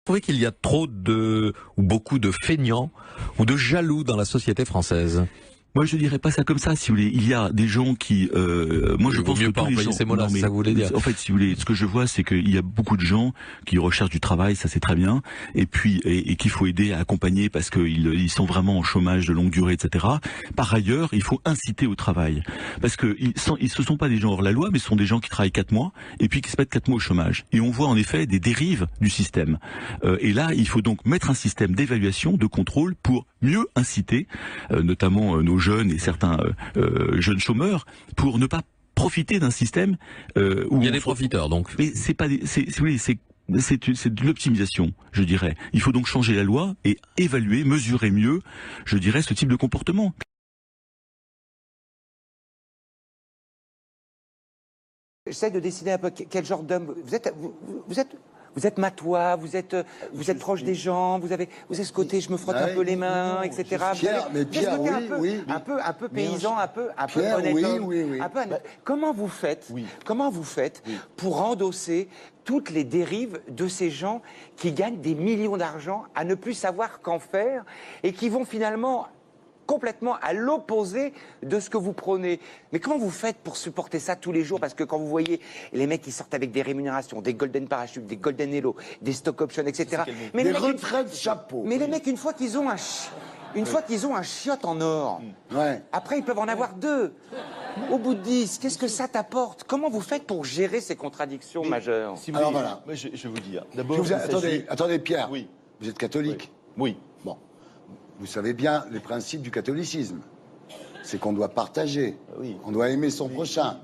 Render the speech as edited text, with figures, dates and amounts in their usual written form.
Vous trouvez qu'il y a trop ou beaucoup de feignants ou de jaloux dans la société française? Moi, je dirais pas ça comme ça, si vous voulez. Il y a des gens qui, moi, je pense mieux que pas tous les employer gens. ces mots-là, c'est ça que vous voulez dire. En fait, si vous voulez, ce que je vois, c'est qu'il y a beaucoup de gens qui recherchent du travail, ça c'est très bien, et puis et qu'il faut aider à accompagner parce qu'ils sont vraiment en chômage de longue durée, etc. Par ailleurs, il faut inciter au travail, parce que ce sont pas des gens hors la loi, mais ce sont des gens qui travaillent 4 mois et puis qui se mettent 4 mois au chômage. Et on voit en effet des dérives du système. Et là, il faut donc mettre un système d'évaluation, de contrôle pour mieux inciter, notamment nos jeunes et certains jeunes chômeurs, pour ne pas profiter d'un système où il y a des profiteurs, donc. Mais c'est pas, c'est de l'optimisation, je dirais. Il faut donc changer la loi et évaluer, mesurer mieux, je dirais, ce type de comportement. J'essaie de décider un peu quel genre d'homme vous êtes matois, vous êtes proche des gens, vous avez ce côté je me frotte un peu les mains, etc. Pierre, mais Pierre, oui, un peu paysan, un peu Pierre, honnête homme, oui. un peu honnête. Comment vous faites pour endosser toutes les dérives de ces gens qui gagnent des millions d'argent à ne plus savoir qu'en faire et qui vont finalement complètement à l'opposé de ce que vous prônez. Mais comment vous faites pour supporter ça tous les jours? Parce que quand vous voyez les mecs qui sortent avec des rémunérations, des golden parachutes, des golden hello, des stock options, etc. Mais des retraites chapeau. Mais les mecs, une fois qu'ils ont un chiotte en or, après ils peuvent en avoir 2. Au bout de 10, qu'est-ce que ça t'apporte? Comment vous faites pour gérer ces contradictions majeures? Si vous voulez, voilà. Moi, je vais vous dire. D'abord, attendez, Pierre. Oui. Vous êtes catholique? Oui. Bon. Vous savez bien les principes du catholicisme. C'est qu'on doit partager. Oui. On doit aimer son prochain.